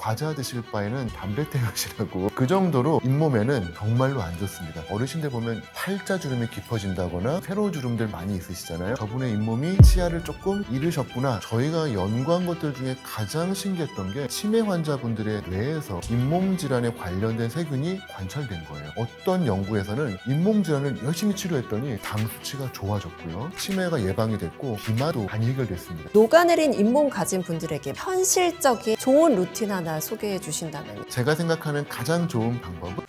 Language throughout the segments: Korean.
과자 드실 바에는 담배 태우시라고. 그 정도로 잇몸에는 정말로 안 좋습니다. 어르신들 보면 팔자주름이 깊어진다거나 세로주름들 많이 있으시잖아요. 저분의 잇몸이 치아를 조금 잃으셨구나. 저희가 연구한 것들 중에 가장 신기했던 게 치매 환자분들의 뇌에서 잇몸 질환에 관련된 세균이 관찰된 거예요. 어떤 연구에서는 잇몸 질환을 열심히 치료했더니 당 수치가 좋아졌고요. 치매가 예방이 됐고 비마도 안 해결됐습니다. 녹아내린 잇몸 가진 분들에게 현실적인 좋은 루틴 하나 소개해 주신다면? 제가 생각하는 가장 좋은 방법은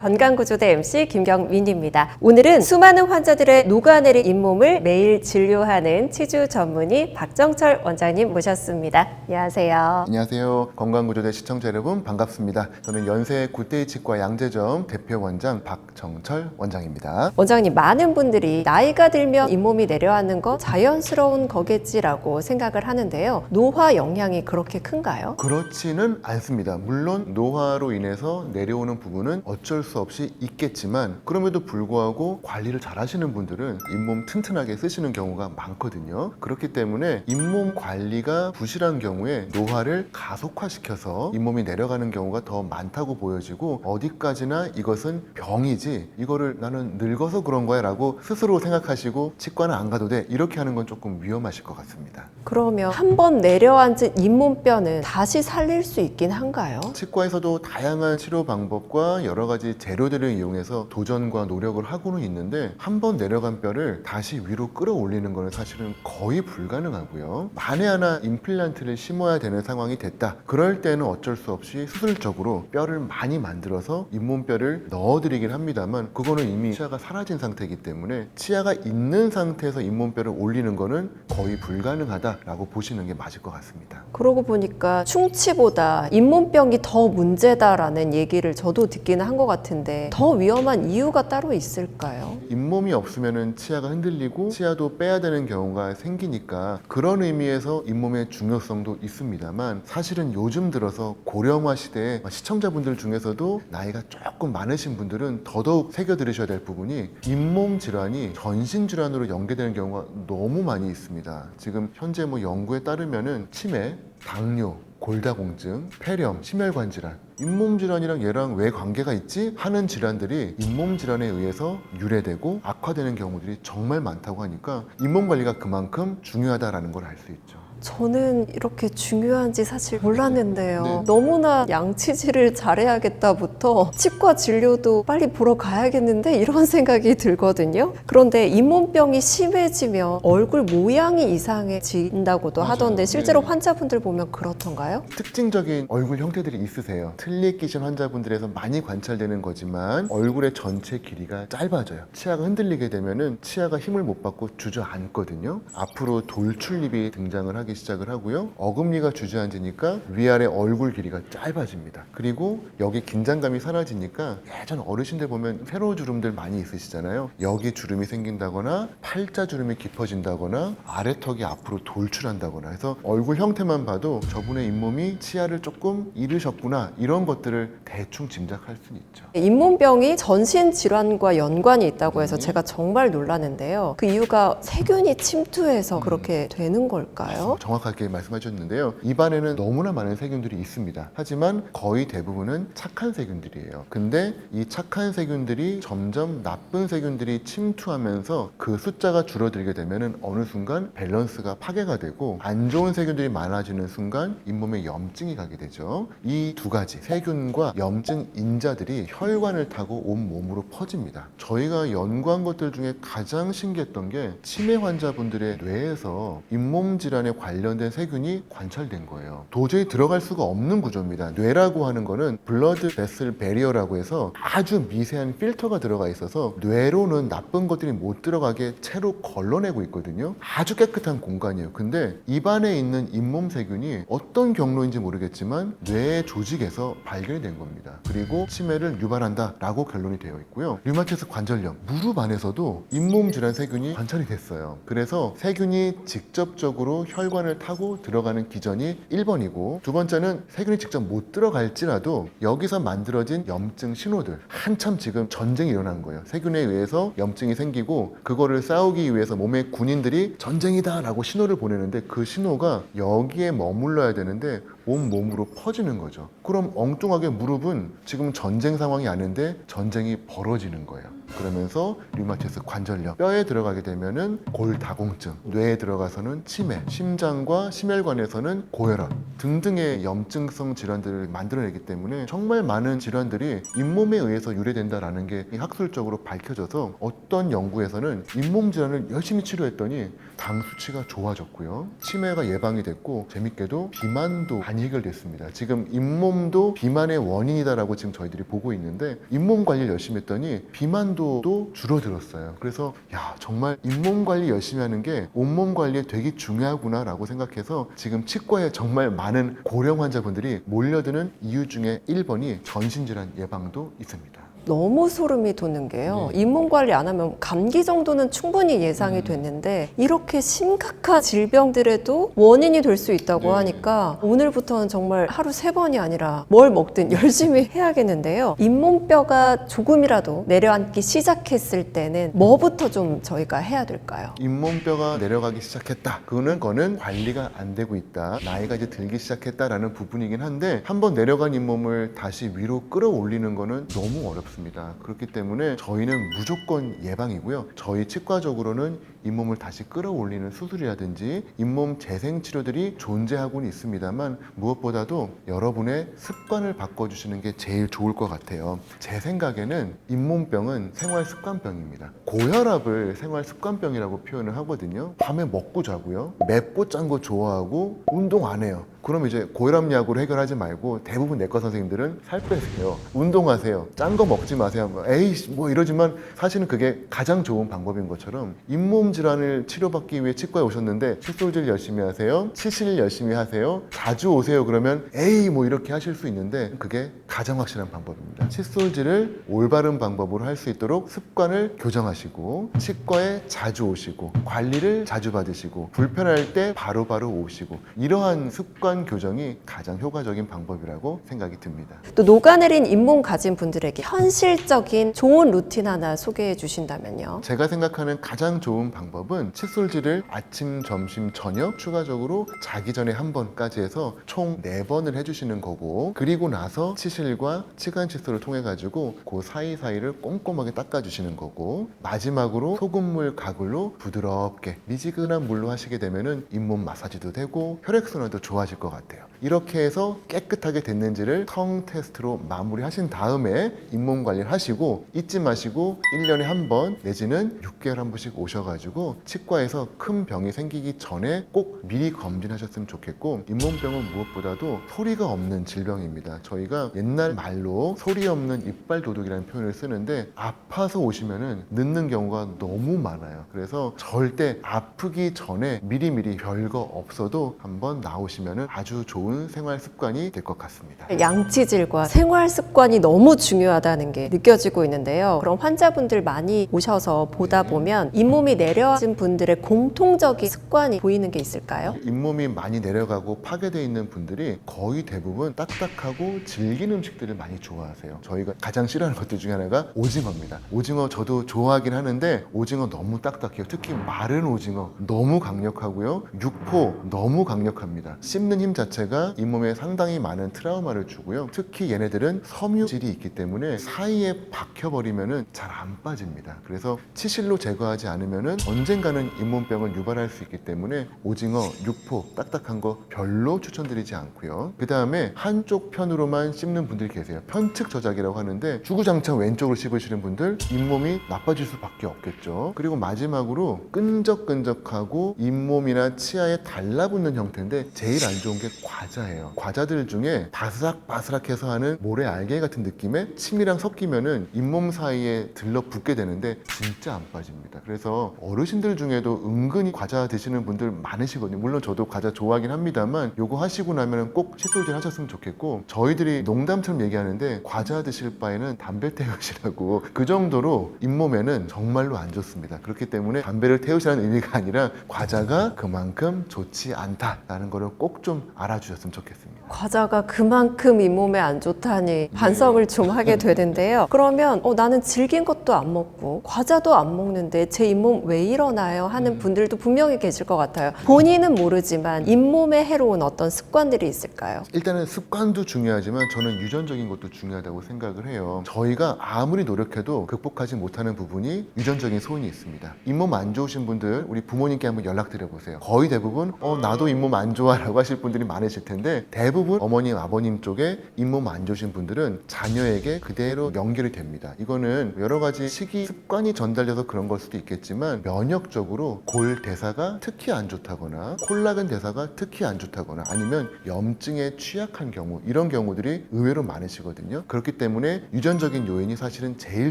건강구조대 MC 김경민입니다. 오늘은 수많은 환자들의 녹아내린 잇몸을 매일 진료하는 치주 전문의 박정철 원장님 모셨습니다. 안녕하세요. 안녕하세요. 건강구조대 시청자 여러분 반갑습니다. 저는 연세 굿데이 치과 양재점 대표 원장 박정철 원장입니다. 원장님, 많은 분들이 나이가 들면 잇몸이 내려앉는 건 자연스러운 거겠지라고 생각을 하는데요. 노화 영향이 그렇게 큰가요? 그렇지는 않습니다. 물론 노화로 인해서 내려오는 부분은 어쩔 수 없이 있겠지만 그럼에도 불구하고 관리를 잘 하시는 분들은 잇몸 튼튼하게 쓰시는 경우가 많거든요. 그렇기 때문에 잇몸 관리가 부실한 경우에 노화를 가속화시켜서 잇몸이 내려가는 경우가 더 많다고 보여지고, 어디까지나 이것은 병이지 이거를 나는 늙어서 그런 거야 라고 스스로 생각하시고 치과는 안 가도 돼 이렇게 하는 건 조금 위험하실 것 같습니다. 그러면 한번 내려앉은 잇몸뼈는 다시 살릴 수 있긴 한가요? 치과에서도 다양한 치료 방법과 여러 가지 재료들을 이용해서 도전과 노력을 하고는 있는데, 한 번 내려간 뼈를 다시 위로 끌어올리는 것은 사실은 거의 불가능하고요. 만에 하나 임플란트를 심어야 되는 상황이 됐다. 그럴 때는 어쩔 수 없이 수술적으로 뼈를 많이 만들어서 잇몸뼈를 넣어드리긴 합니다만, 그거는 이미 치아가 사라진 상태이기 때문에 치아가 있는 상태에서 잇몸뼈를 올리는 거는 거의 불가능하다라고 보시는 게 맞을 것 같습니다. 그러고 보니까 충치보다 잇몸병이 더 문제다라는 얘기를 저도 듣기는 한 것 같은데, 더 위험한 이유가 따로 있을까요? 잇몸이 없으면 치아가 흔들리고 치아도 빼야 되는 경우가 생기니까 그런 의미에서 잇몸의 중요성도 있습니다만, 사실은 요즘 들어서 고령화 시대에 시청자분들 중에서도 나이가 조금 많으신 분들은 더더욱 새겨들으셔야 될 부분이, 잇몸 질환이 전신 질환으로 연계되는 경우가 너무 많이 있습니다. 지금 현재 연구에 따르면은 치매, 당뇨, 골다공증, 폐렴, 심혈관 질환, 잇몸 질환이랑 얘랑 왜 관계가 있지? 하는 질환들이 잇몸 질환에 의해서 유래되고 악화되는 경우들이 정말 많다고 하니까 잇몸 관리가 그만큼 중요하다라는 걸 알 수 있죠. 저는 이렇게 중요한지 사실 몰랐는데요. 네. 너무나 양치질을 잘해야겠다부터 치과 진료도 빨리 보러 가야겠는데 이런 생각이 들거든요. 그런데 잇몸병이 심해지면 얼굴 모양이 이상해진다고도 맞아요. 하던데 실제로 네. 환자분들 보면 그렇던가요? 특징적인 얼굴 형태들이 있으세요. 틀니 끼신 환자분들에서 많이 관찰되는 거지만 얼굴의 전체 길이가 짧아져요. 치아가 흔들리게 되면은 치아가 힘을 못 받고 주저앉거든요. 앞으로 돌출입이 등장을 하기 시작을 하고요. 어금니가 주저앉으니까 위아래 얼굴 길이가 짧아집니다. 그리고 여기 긴장감이 사라지니까 예전 어르신들 보면 세로주름들 많이 있으시잖아요. 여기 주름이 생긴다거나 팔자주름이 깊어진다거나 아래턱이 앞으로 돌출한다거나 해서 얼굴 형태만 봐도 저분의 잇몸이 치아를 조금 잃으셨구나, 이런 것들을 대충 짐작할 수는 있죠. 잇몸병이 전신 질환과 연관이 있다고 해서 네. 제가 정말 놀랐는데요. 그 이유가 세균이 침투해서 그렇게 되는 걸까요? 정확하게 말씀하셨는데요. 입안에는 너무나 많은 세균들이 있습니다. 하지만 거의 대부분은 착한 세균들이에요. 근데 이 착한 세균들이 점점 나쁜 세균들이 침투하면서 그 숫자가 줄어들게 되면 어느 순간 밸런스가 파괴가 되고 안 좋은 세균들이 많아지는 순간 잇몸에 염증이 가게 되죠. 이 두 가지, 세균과 염증 인자들이 혈관을 타고 온 몸으로 퍼집니다. 저희가 연구한 것들 중에 가장 신기했던 게 치매 환자분들의 뇌에서 잇몸 질환에 관련된 세균이 관찰된 거예요. 도저히 들어갈 수가 없는 구조입니다. 뇌라고 하는 거는 블러드 베슬 베리어라고 해서 아주 미세한 필터가 들어가 있어서 뇌로는 나쁜 것들이 못 들어가게 채로 걸러내고 있거든요. 아주 깨끗한 공간이에요. 근데 입안에 있는 잇몸 세균이 어떤 경로인지 모르겠지만 뇌의 조직에서 발견이 된 겁니다. 그리고 치매를 유발한다 라고 결론이 되어 있고요. 류마티스 관절염, 무릎 안에서도 잇몸 질환 세균이 관찰이 됐어요. 그래서 세균이 직접적으로 혈관 혈관을 타고 들어가는 기전이 1번이고, 두 번째는 세균이 직접 못 들어갈지라도 여기서 만들어진 염증 신호들, 한참 지금 전쟁이 일어난 거예요. 세균에 의해서 염증이 생기고 그거를 싸우기 위해서 몸의 군인들이 전쟁이다 라고 신호를 보내는데, 그 신호가 여기에 머물러야 되는데 온몸으로 퍼지는 거죠. 그럼 엉뚱하게 무릎은 지금 전쟁 상황이 아닌데 전쟁이 벌어지는 거예요. 그러면서 류마티스 관절염, 뼈에 들어가게 되면은 골다공증, 뇌에 들어가서는 치매, 심장과 심혈관에서는 고혈압 등등의 염증성 질환들을 만들어내기 때문에 정말 많은 질환들이 잇몸에 의해서 유래된다라는 게 학술적으로 밝혀져서, 어떤 연구에서는 잇몸 질환을 열심히 치료했더니 당 수치가 좋아졌고요, 치매가 예방이 됐고, 재밌게도 비만도 많이 해결됐습니다. 지금 잇몸도 비만의 원인이다라고 지금 저희들이 보고 있는데, 잇몸 관리를 열심히 했더니 비만도도 줄어들었어요. 그래서 야, 정말 잇몸 관리 열심히 하는 게 온몸 관리에 되게 중요하구나 라고 생각해서 지금 치과에 정말 많은 고령 환자분들이 몰려드는 이유 중에 1번이 전신질환 예방도 있습니다. 너무 소름이 돋는 게요. 네. 잇몸 관리 안 하면 감기 정도는 충분히 예상이 됐는데 이렇게 심각한 질병들에도 원인이 될 수 있다고 네. 하니까 오늘부터는 정말 하루 3번이 아니라 뭘 먹든 열심히 해야겠는데요. 잇몸뼈가 조금이라도 내려앉기 시작했을 때는 뭐부터 좀 저희가 해야 될까요? 잇몸뼈가 내려가기 시작했다. 그거는 관리가 안 되고 있다. 나이가 이제 들기 시작했다라는 부분이긴 한데, 한번 내려간 잇몸을 다시 위로 끌어올리는 거는 너무 어렵습니다. 그렇기 때문에 저희는 무조건 예방이고요. 저희 치과적으로는 잇몸을 다시 끌어올리는 수술이라든지 잇몸 재생 치료들이 존재하고는 있습니다만, 무엇보다도 여러분의 습관을 바꿔주시는 게 제일 좋을 것 같아요. 제 생각에는 잇몸병은 생활습관병입니다. 고혈압을 생활습관병이라고 표현을 하거든요. 밤에 먹고 자고요, 맵고 짠 거 좋아하고 운동 안 해요. 그럼 이제 고혈압 약으로 해결하지 말고 대부분 내과 선생님들은 살 빼세요, 운동하세요, 짠 거 먹지 마세요. 에이 뭐 이러지만 사실은 그게 가장 좋은 방법인 것처럼, 잇몸 질환을 치료받기 위해 치과에 오셨는데 칫솔질 열심히 하세요, 치실 열심히 하세요, 자주 오세요 그러면 에이 뭐 이렇게 하실 수 있는데, 그게 가장 확실한 방법입니다. 칫솔질을 올바른 방법으로 할 수 있도록 습관을 교정하시고, 치과에 자주 오시고, 관리를 자주 받으시고, 불편할 때 바로바로 오시고, 이러한 습관 교정이 가장 효과적인 방법이라고 생각이 듭니다. 또 녹아내린 잇몸 가진 분들에게 현실적인 좋은 루틴 하나 소개해 주신다면요. 제가 생각하는 가장 좋은 방법은 칫솔질을 아침, 점심, 저녁 추가적으로 자기 전에 한 번까지 해서 총 4번을 해주시는 거고, 그리고 나서 치실과 치간 칫솔을 통해 가지고 그 사이사이를 꼼꼼하게 닦아주시는 거고, 마지막으로 소금물 가글로 부드럽게 미지근한 물로 하시게 되면은 잇몸 마사지도 되고 혈액순환도 좋아질 것 같아요. 이렇게 해서 깨끗하게 됐는지를 텅 테스트로 마무리하신 다음에 잇몸 관리를 하시고, 잊지 마시고 1년에 한 번 내지는 6개월에 한 번씩 오셔가지고 치과에서 큰 병이 생기기 전에 꼭 미리 검진하셨으면 좋겠고, 잇몸병은 무엇보다도 소리가 없는 질병입니다. 저희가 옛날 말로 소리 없는 이빨 도둑이라는 표현을 쓰는데, 아파서 오시면은 늦는 경우가 너무 많아요. 그래서 절대 아프기 전에 미리미리 별거 없어도 한번 나오시면은 아주 좋은 생활 습관이 될 것 같습니다. 양치질과 생활 습관이 너무 중요하다는 게 느껴지고 있는데요. 그럼 환자분들 많이 오셔서 보다 보면 잇몸이 내려진 분들의 공통적인 습관이 보이는 게 있을까요? 잇몸이 많이 내려가고 파괴되어 있는 분들이 거의 대부분 딱딱하고 질긴 음식들을 많이 좋아하세요. 저희가 가장 싫어하는 것들 중에 하나가 오징어입니다. 오징어 저도 좋아하긴 하는데 오징어 너무 딱딱해요. 특히 마른 오징어 너무 강력하고요, 육포 너무 강력합니다. 씹는 힘 자체가 잇몸에 상당히 많은 트라우마를 주고요, 특히 얘네들은 섬유질이 있기 때문에 사이에 박혀버리면은 잘 안 빠집니다. 그래서 치실로 제거하지 않으면은 언젠가는 잇몸병을 유발할 수 있기 때문에 오징어, 육포 딱딱한 거 별로 추천드리지 않고요. 그 다음에 한쪽 편으로만 씹는 분들이 계세요. 편측 저작이라고 하는데 주구장창 왼쪽으로 씹으시는 분들 잇몸이 나빠질 수밖에 없겠죠. 그리고 마지막으로 끈적끈적하고 잇몸이나 치아에 달라붙는 형태인데, 제일 안 좋은 게 과자예요. 과자들 중에 바스락바스락해서 하는 모래 알갱이 같은 느낌의 침이랑 섞이면은 잇몸 사이에 들러붙게 되는데 진짜 안 빠집니다. 그래서 어르신들 중에도 은근히 과자 드시는 분들 많으시거든요. 물론 저도 과자 좋아하긴 합니다만 요거 하시고 나면 꼭 칫솔질 하셨으면 좋겠고, 저희들이 농담 농담처럼 얘기하는데 과자 드실 바에는 담배 태우시라고. 그 정도로 잇몸에는 정말로 안 좋습니다. 그렇기 때문에 담배를 태우시라는 의미가 아니라 과자가 그만큼 좋지 않다라는 거를 꼭 좀 알아주셨으면 좋겠습니다. 과자가 그만큼 잇몸에 안 좋다니 반성을 좀 하게 되는데요. 그러면 나는 질긴 것도 안 먹고 과자도 안 먹는데 제 잇몸 왜 이러나요? 하는 분들도 분명히 계실 것 같아요. 본인은 모르지만 잇몸에 해로운 어떤 습관들이 있을까요? 일단은 습관도 중요하지만 저는 유전적인 것도 중요하다고 생각을 해요. 저희가 아무리 노력해도 극복하지 못하는 부분이 유전적인 소인이 있습니다. 잇몸 안 좋으신 분들 우리 부모님께 한번 연락드려 보세요. 거의 대부분 나도 잇몸 안 좋아라고 하실 분들이 많으실 텐데 대부분 어머님 아버님 쪽에 잇몸 안 좋으신 분들은 자녀에게 그대로 연결이 됩니다. 이거는 여러 가지 식이 습관이 전달돼서 그런 걸 수도 있겠지만 면역적으로 골 대사가 특히 안 좋다거나 콜라겐 대사가 특히 안 좋다거나 아니면 염증에 취약한 경우, 이런 경우들이 의외로 많으시거든요. 그렇기 때문에 유전적인 요인이 사실은 제일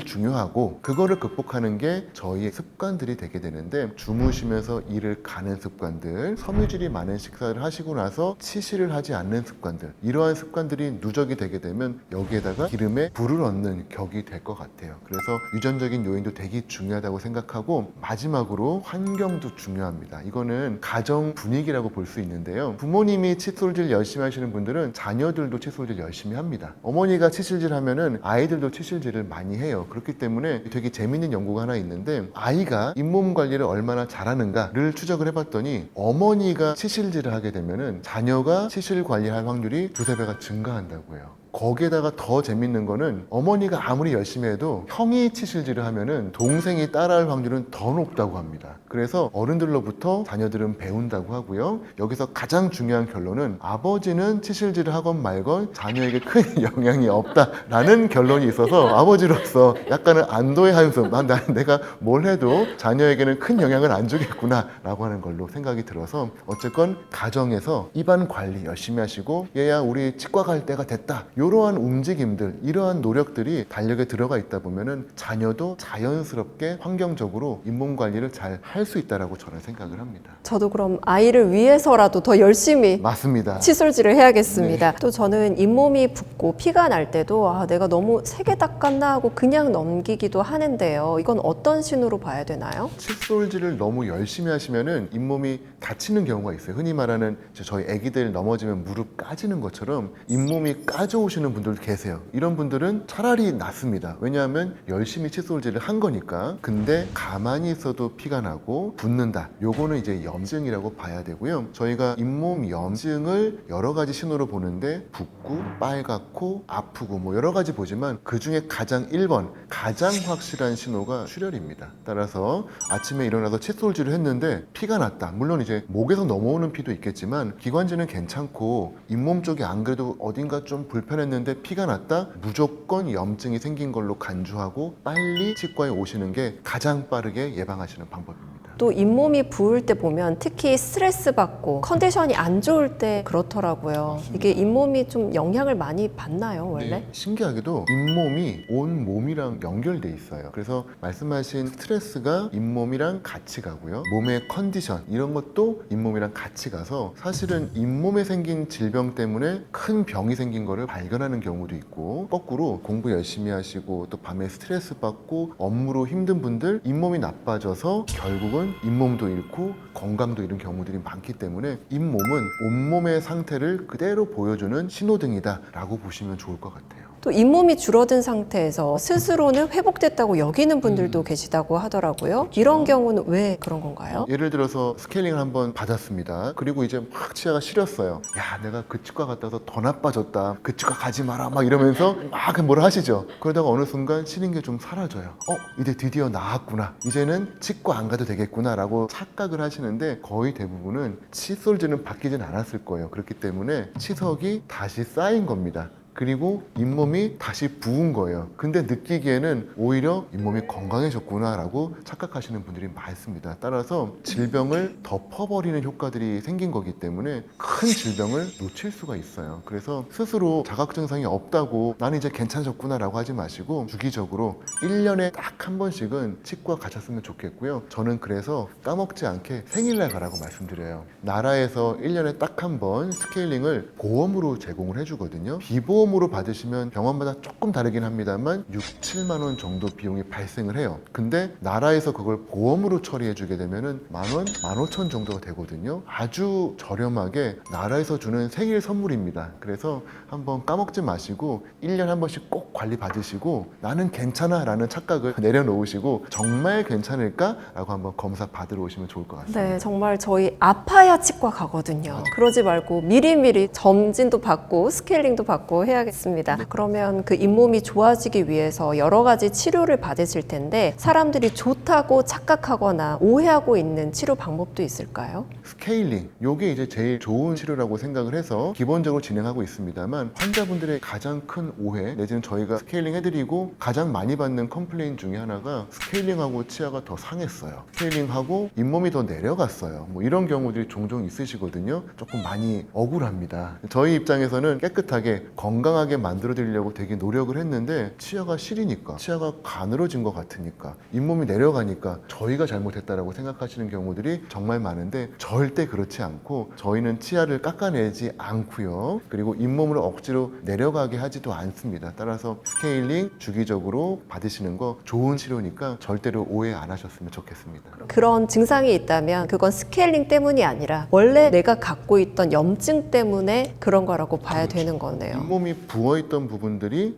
중요하고 그거를 극복하는 게 저희의 습관들이 되게 되는데, 주무시면서 일을 가는 습관들, 섬유질이 많은 식사를 하시고 나서 치실을 하지 않는 습관들, 이러한 습관들이 누적이 되게 되면 여기에다가 기름에 불을 얻는 격이 될 것 같아요. 그래서 유전적인 요인도 되게 중요하다고 생각하고, 마지막으로 환경도 중요합니다. 이거는 가정 분위기라고 볼 수 있는데요. 부모님이 칫솔질 열심히 하시는 분들은 자녀들도 칫솔질 열심히 합니다. 어머니가 치실질 하면은 아이들도 치실질을 많이 해요. 그렇기 때문에 되게 재밌는 연구가 하나 있는데, 아이가 잇몸 관리를 얼마나 잘하는가를 추적을 해봤더니 어머니가 치실질을 하게 되면은 자녀가 치실 관리할 확률이 두세 배가 증가한다고 해요. 거기에다가 더 재밌는 거는 어머니가 아무리 열심히 해도 형이 치실질을 하면은 동생이 따라할 확률은 더 높다고 합니다. 그래서 어른들로부터 자녀들은 배운다고 하고요. 여기서 가장 중요한 결론은 아버지는 치실질을 하건 말건 자녀에게 큰 영향이 없다라는 결론이 있어서 아버지로서 약간은 안도의 한숨, 내가 뭘 해도 자녀에게는 큰 영향을 안 주겠구나 라고 하는 걸로 생각이 들어서, 어쨌건 가정에서 입안 관리 열심히 하시고 얘야 우리 치과 갈 때가 됐다, 이러한 움직임들, 이러한 노력들이 달력에 들어가 있다 보면은 자녀도 자연스럽게 환경적으로 잇몸 관리를 잘 할 수 있다라고 저는 생각을 합니다. 저도 그럼 아이를 위해서라도 더 열심히 맞습니다. 칫솔질을 해야겠습니다. 또 저는 잇몸이 붓고 피가 날 때도 내가 너무 세게 닦았나 하고 그냥 넘기기도 하는데요. 이건 어떤 신호로 봐야 되나요? 칫솔질을 너무 열심히 하시면은 잇몸이 다치는 경우가 있어요. 흔히 말하는 저희 애기들 넘어지면 무릎 까지는 것처럼 잇몸이 까져오시는 분들 계세요. 이런 분들은 차라리 낫습니다. 왜냐하면 열심히 칫솔질을 한 거니까. 근데 가만히 있어도 피가 나고 붓는다, 요거는 이제 염증이라고 봐야 되고요. 저희가 잇몸 염증을 여러 가지 신호로 보는데 붓고 빨갛고 아프고 뭐 여러 가지 보지만 그 중에 가장 1번, 가장 확실한 신호가 출혈입니다. 따라서 아침에 일어나서 칫솔질을 했는데 피가 났다. 물론 이제 목에서 넘어오는 피도 있겠지만 기관지는 괜찮고 잇몸 쪽이 안 그래도 어딘가 좀 불편했는데 피가 났다, 무조건 염증이 생긴 걸로 간주하고 빨리 치과에 오시는 게 가장 빠르게 예방하시는 방법입니다. 또 잇몸이 부을 때 보면 특히 스트레스 받고 컨디션이 안 좋을 때 그렇더라고요. 이게 잇몸이 좀 영향을 많이 받나요, 원래? 네. 신기하게도 잇몸이 온 몸이랑 연결돼 있어요. 그래서 말씀하신 스트레스가 잇몸이랑 같이 가고요. 몸의 컨디션, 이런 것도 잇몸이랑 같이 가서 사실은 잇몸에 생긴 질병 때문에 큰 병이 생긴 거를 발견하는 경우도 있고, 거꾸로 공부 열심히 하시고 또 밤에 스트레스 받고 업무로 힘든 분들, 잇몸이 나빠져서 결국은 잇몸도 잃고 건강도 잃은 경우들이 많기 때문에 잇몸은 온몸의 상태를 그대로 보여주는 신호등이다 라고 보시면 좋을 것 같아요. 또 잇몸이 줄어든 상태에서 스스로는 회복됐다고 여기는 분들도 계시다고 하더라고요. 그렇죠. 이런 경우는 왜 그런 건가요? 예를 들어서 스케일링을 한번 받았습니다. 그리고 이제 막 치아가 시렸어요. 야, 내가 그 치과 갔다 와서 더 나빠졌다, 그 치과 가지 마라 막 이러면서 막 뭐라 하시죠. 그러다가 어느 순간 시린 게 좀 사라져요. 이제 드디어 나았구나, 이제는 치과 안 가도 되겠구나 라고 착각을 하시는데, 거의 대부분은 칫솔질은 바뀌진 않았을 거예요. 그렇기 때문에 치석이 다시 쌓인 겁니다. 그리고 잇몸이 다시 부은 거예요. 근데 느끼기에는 오히려 잇몸이 건강해졌구나 라고 착각하시는 분들이 많습니다. 따라서 질병을 덮어버리는 효과들이 생긴 거기 때문에 큰 질병을 놓칠 수가 있어요. 그래서 스스로 자각 증상이 없다고 나는 이제 괜찮아졌구나 라고 하지 마시고, 주기적으로 1년에 딱 한 번씩은 치과 가셨으면 좋겠고요. 저는 그래서 까먹지 않게 생일날 가라고 말씀드려요. 나라에서 1년에 딱 한 번 스케일링을 보험으로 제공을 해주거든요. 비보험 보험으로 받으시면 병원마다 조금 다르긴 합니다만 6, 7만 원 정도 비용이 발생을 해요. 근데 나라에서 그걸 보험으로 처리해 주게 되면은 만 원, 15,000 정도가 되거든요. 아주 저렴하게 나라에서 주는 생일 선물입니다. 그래서 한번 까먹지 마시고 1년에 한 번씩 꼭 관리 받으시고 나는 괜찮아 라는 착각을 내려놓으시고 정말 괜찮을까? 라고 한번 검사 받으러 오시면 좋을 것 같습니다. 네, 정말 저희 아파야 치과 가거든요. 그러지 말고 미리미리 점진도 받고 스케일링도 받고 해야겠습니다. 그러면 그 잇몸이 좋아지기 위해서 여러 가지 치료를 받으실 텐데 사람들이 좋다고 착각하거나 오해하고 있는 치료 방법도 있을까요? 스케일링, 요게 이제 제일 좋은 치료라고 생각을 해서 기본적으로 진행하고 있습니다만 환자분들의 가장 큰 오해 내지는 저희가 스케일링 해드리고 가장 많이 받는 컴플레인 중에 하나가 스케일링하고 치아가 더 상했어요. 스케일링하고 잇몸이 더 내려갔어요. 뭐 이런 경우들이 종종 있으시거든요. 조금 많이 억울합니다. 저희 입장에서는 깨끗하게 건강하게 만들어 드리려고 되게 노력을 했는데 치아가 시리니까 치아가 가늘어진 것 같으니까 잇몸이 내려가니까 저희가 잘못했다라고 생각하시는 경우들이 정말 많은데 절대 그렇지 않고 저희는 치아를 깎아내지 않고요. 그리고 잇몸을 억지로 내려가게 하지도 않습니다. 따라서 스케일링 주기적으로 받으시는 거 좋은 치료니까 절대로 오해 안 하셨으면 좋겠습니다. 그런 증상이 있다면 그건 스케일링 때문이 아니라 원래 내가 갖고 있던 염증 때문에 그런 거라고 봐야 되는 거네요. 잇몸이 부어있던 부분들이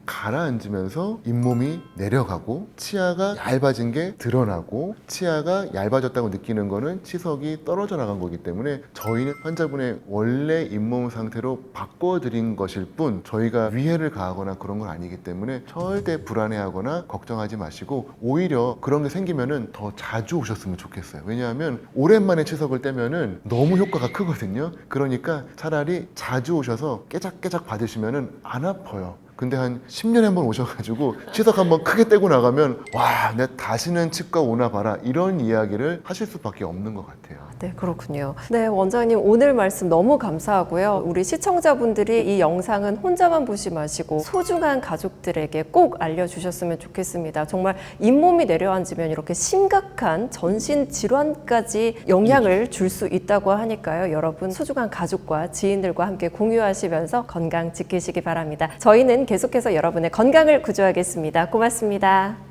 가라앉으면서 잇몸이 내려가고 치아가 얇아진 게 드러나고 치아가 얇아졌다고 느끼는 거는 치석이 떨어져 나간 거기 때문에 저희는 환자분의 원래 잇몸 상태로 바꿔드린 것일 뿐 저희가 위해를 가하거나 그런 건 아니기 때문에 절대 불안해하거나 걱정하지 마시고 오히려 그런 게 생기면은 더 자주 오셨으면 좋겠어요. 왜냐하면 오랜만에 치석을 떼면은 너무 효과가 크거든요. 그러니까 차라리 자주 오셔서 깨작깨작 받으시면은 안 아파요. 근데 한 10년에 한 번 오셔가지고 치석 한번 크게 떼고 나가면 와, 내 다시는 치과 오나 봐라 이런 이야기를 하실 수밖에 없는 것 같아요. 네, 그렇군요. 네, 원장님 오늘 말씀 너무 감사하고요. 우리 시청자분들이 이 영상은 혼자만 보지 마시고 소중한 가족들에게 꼭 알려주셨으면 좋겠습니다. 정말 잇몸이 내려앉으면 이렇게 심각한 전신 질환까지 영향을 줄 수 있다고 하니까요. 여러분 소중한 가족과 지인들과 함께 공유하시면서 건강 지키시기 바랍니다. 저희는 계속해서 여러분의 건강을 구조하겠습니다. 고맙습니다.